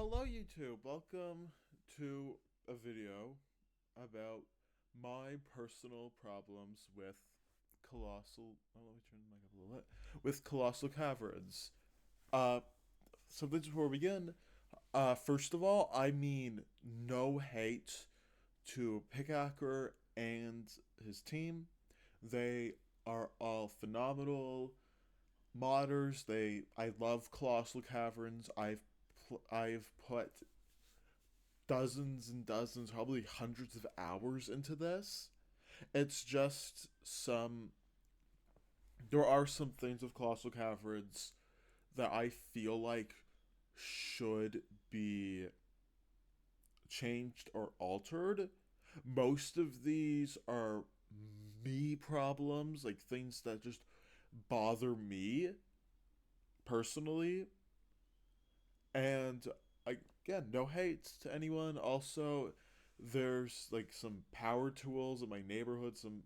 Hello YouTube, welcome to a video about my personal problems with let me turn the mic up a little bit, with Colossal Caverns. Uh, Something before we begin, first of all, I mean no hate to Pikhacker and his team. They are all phenomenal modders. I love Colossal Caverns. I've put dozens and dozens, probably hundreds of hours into this. It's just there are some things with Colossal Caverns that I feel like should be changed or altered. Most of these are me problems, like things that just bother me personally. And again, no hate to anyone. Also, there's like some power tools in my neighborhood. Some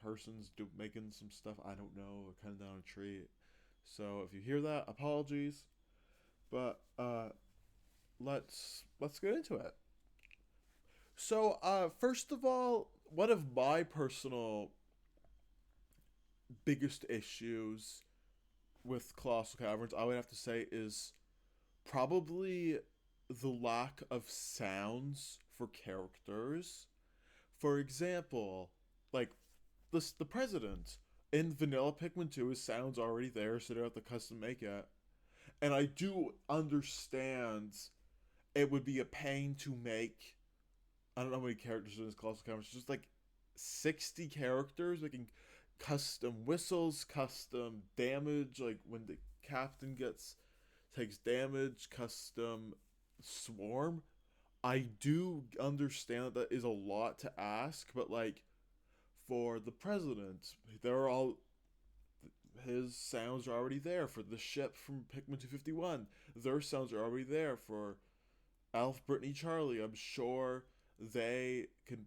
persons do making some stuff I don't know, or cutting down a tree. So if you hear that, apologies. But let's get into it. So first of all, one of my personal biggest issues with Colossal Caverns, I would have to say, is probably the lack of sounds for characters. For example, like the president in Vanilla Pikmin 2, his sound's already there, so they don't have to custom make it. And I do understand it would be a pain to make. I don't know how many characters in this Colossal Caverns. Just like 60 characters making custom whistles, custom damage. Like when the captain gets takes damage, custom swarm. I do understand that is a lot to ask, but like for the president, they're all his sounds are already there. For the ship from Pikmin 251, their sounds are already there. For Alf, Brittany, Charlie, I'm sure they can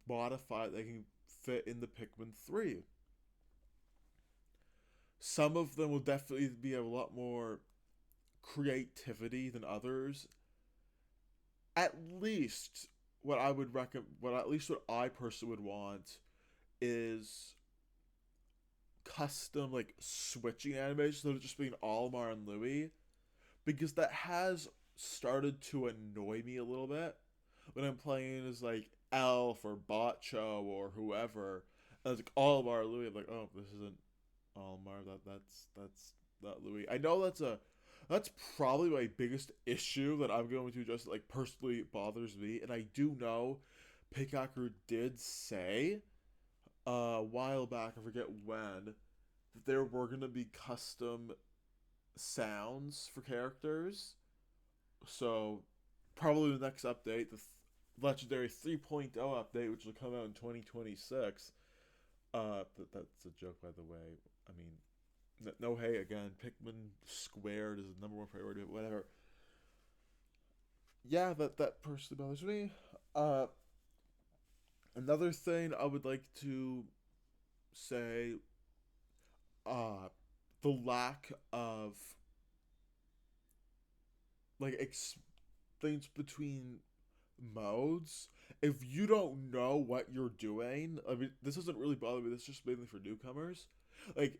modify. They can fit in the Pikmin 3. Some of them will definitely be a lot more creativity than others. At least what I would recommend, what at least what I personally would want is custom like switching animations instead of just being Almar and Louis, because that has started to annoy me a little bit when I'm playing as like Elf or Botcho or whoever. And it's like Almar Louis. I'm like, oh, this isn't Almar. That's not Louis. I know that's probably my biggest issue that I'm going to address. Like personally bothers me, and I do know Pikhacker did say a while back, I forget when, that there were going to be custom sounds for characters. So probably the next update, the Legendary 3.0 update, which will come out in 2026. That's a joke, by the way. I mean, no hey again. Pikmin squared is the number one priority, but whatever. Yeah, that personally bothers me. Uh, Another thing I would like to say, uh, the lack of like things between modes. If you don't know what you're doing, I mean, this doesn't really bother me. This is just mainly for newcomers. Like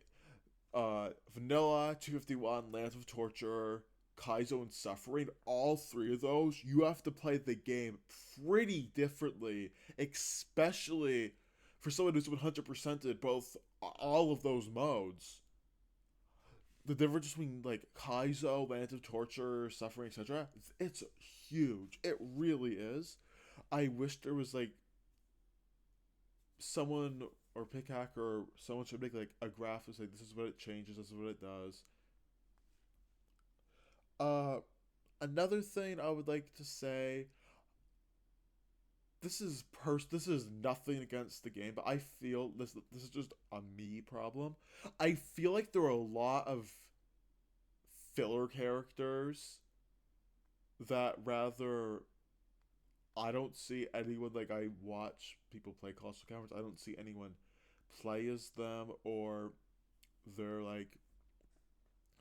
Vanilla, 251, Lands of Torture, Kaizo, and Suffering, all three of those, you have to play the game pretty differently, especially for someone who's 100%ed both all of those modes. The difference between like Kaizo, Lands of Torture, Suffering, etc., it's huge. It really is. I wish there was like someone or Pikhacker or someone should make like a graph and say this is what it changes, this is what it does. Uh, Another thing I would like to say, this is nothing against the game, but I feel this is just a me problem. I feel like there are a lot of filler characters that rather I don't see anyone, like I watch people play Colossal Caverns. I don't see anyone play as them, or they're like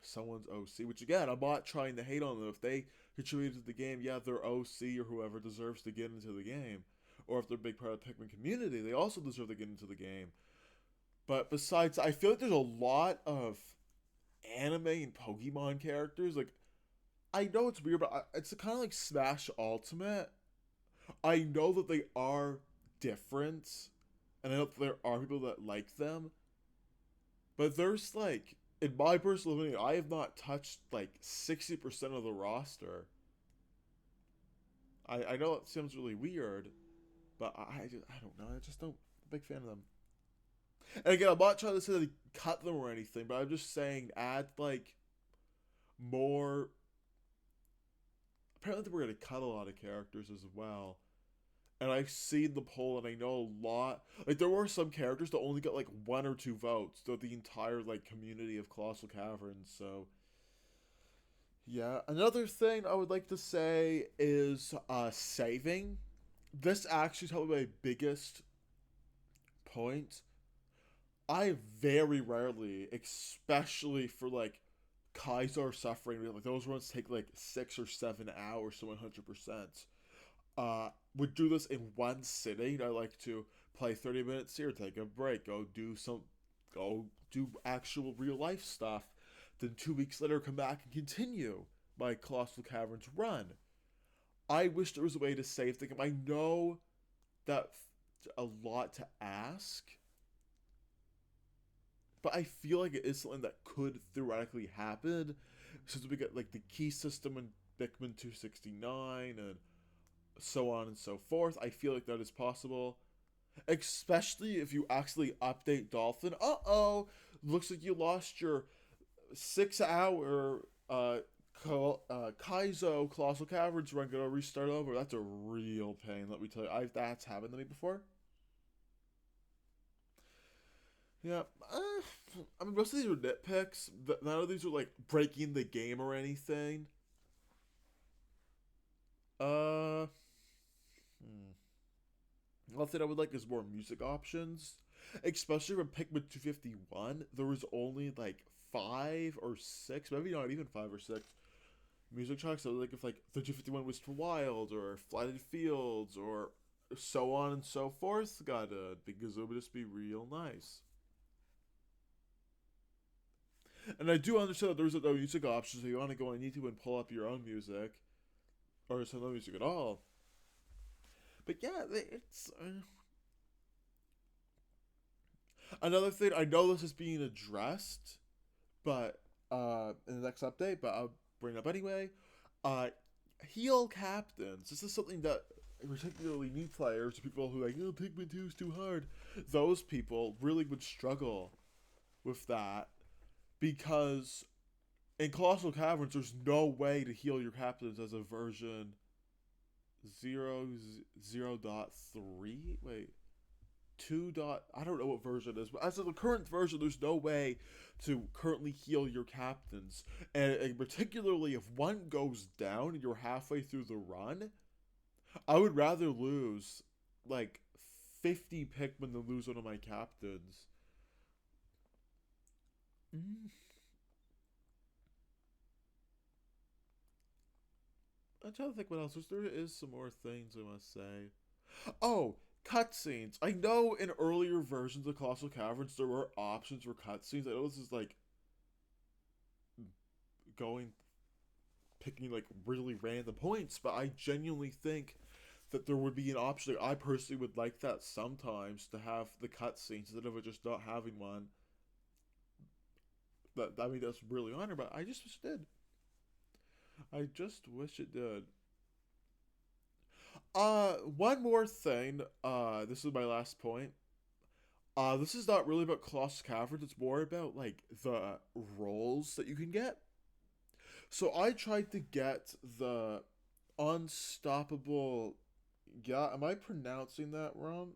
someone's OC, which again, I'm not trying to hate on them. If they contributed to the game, yeah, their OC or whoever deserves to get into the game. Or if they're a big part of the Pikmin community, they also deserve to get into the game. But besides, I feel like there's a lot of anime and Pokemon characters. Like, I know it's weird, but it's kind of like Smash Ultimate. I know that they are different, and I know that there are people that like them, but there's like, in my personal opinion, I have not touched like 60% of the roster. I know it sounds really weird, but I don't know. I just don't. I'm a big fan of them. And again, I'm not trying to say that they cut them or anything, but I'm just saying add like more. Apparently, we're gonna cut a lot of characters as well. And I've seen the poll, and I know a lot. Like there were some characters that only got like one or two votes throughout the entire like community of Colossal Caverns. So yeah, another thing I would like to say is saving. This actually is probably my biggest point. I very rarely, especially for like Kaiser suffering, like those runs take like 6 or 7 hours to 100%. Would do this in one sitting. I like to play 30 minutes here, take a break, go do actual real life stuff. Then 2 weeks later, come back and continue my Colossal Caverns run. I wish there was a way to save the game. I know that's a lot to ask, but I feel like it is something that could theoretically happen since we got like the key system in Pikmin 269 and so on and so forth. I feel like that is possible, especially if you actually update Dolphin. Looks like you lost your 6 hour Kaizo Colossal Caverns run. Gonna restart over. That's a real pain. Let me tell you, that's happened to me before. Yeah, I mean, most of these are nitpicks. None of these are like breaking the game or anything. Uh, One thing I would like is more music options, especially from Pikmin 251. There was only like 5 or 6, maybe not even 5 or 6 music tracks. So like if like the 251 was to Wild or Flighted Fields or so on and so forth, got it because it would just be real nice. And I do understand that there's no music options, so you want to go on YouTube and pull up your own music, or just no music at all. But yeah, it's another thing. I know this is being addressed, but in the next update, but I'll bring it up anyway. Uh, Heal captains. This is something that particularly new players, people who are like, oh, Pikmin 2 is too hard. Those people really would struggle with that because in Colossal Caverns, there's no way to heal your captains as a version 0.3. Wait, 2. I don't know what version it is, but as of the current version, there's no way to currently heal your captains, and particularly if one goes down and you're halfway through the run, I would rather lose like 50 Pikmin than lose one of my captains. Mm. I'm trying to think what else. There is some more things I must say. Oh, cutscenes. I know in earlier versions of Colossal Caverns there were options for cutscenes. I know this is like going picking like really random points, but I genuinely think that there would be an option. I personally would like that sometimes to have the cutscenes instead of it just not having one. That I mean that's really honor, but I just wish it did. I just wish it did. One more thing. This is my last point. This is not really about Colossal Caverns. It's more about like the roles that you can get. So I tried to get the unstoppable. Yeah, am I pronouncing that wrong?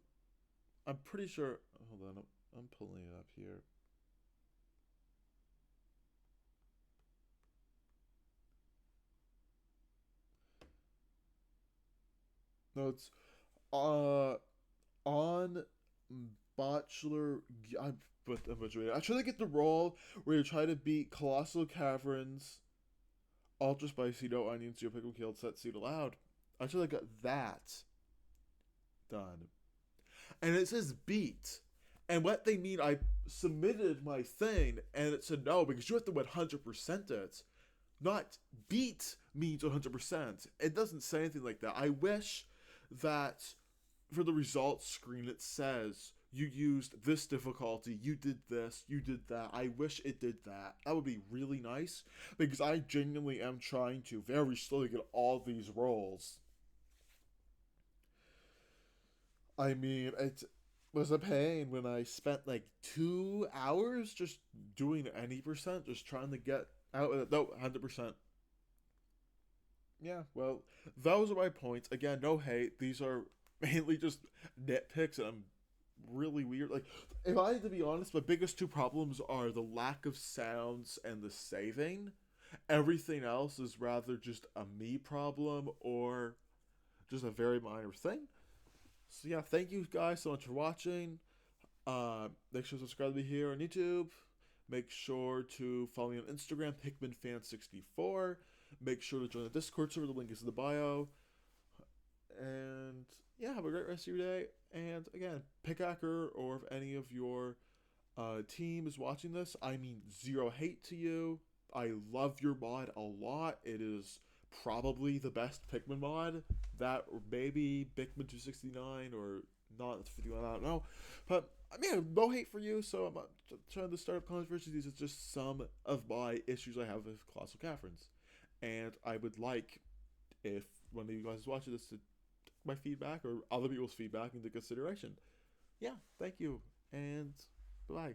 I'm pretty sure. Hold on, I'm pulling it up here. No, it's uh on bachelor. I'm I try to get the role where you try to beat Colossal Caverns, Ultra Spicy, No Onions, Your Pickle Killed, Set Seed Aloud. I try to get that done. And it says beat. And what they mean, I submitted my thing, and it said no, because you have to 100% it. Not beat means 100%. It doesn't say anything like that. I wish that for the results screen it says you used this difficulty, you did this, you did that. I wish it did that. That would be really nice, because I genuinely am trying to very slowly get all these rolls. I mean, it was a pain when I spent like 2 hours just doing any percent, just trying to get out of it. No, 100%. Yeah, well, those are my points. Again, no hate. These are mainly just nitpicks, and I'm really weird. Like, if I had to be honest, my biggest two problems are the lack of sounds and the saving. Everything else is rather just a me problem or just a very minor thing. So yeah, thank you guys so much for watching. Make sure to subscribe to me here on YouTube. Make sure to follow me on Instagram, PikminFan64. Make sure to join the Discord server. The link is in the bio. And yeah, have a great rest of your day. And again, Pikhacker, or if any of your team is watching this, I mean zero hate to you. I love your mod a lot. It is probably the best Pikmin mod. That, or maybe Pikmin 269, or not 51, I don't know. But I mean, no hate for you, so I'm not trying to start up controversy. These are just some of my issues I have with Colossal Caverns. And I would like, if one of you guys is watching this, to take my feedback or other people's feedback into consideration. Yeah, thank you, and bye.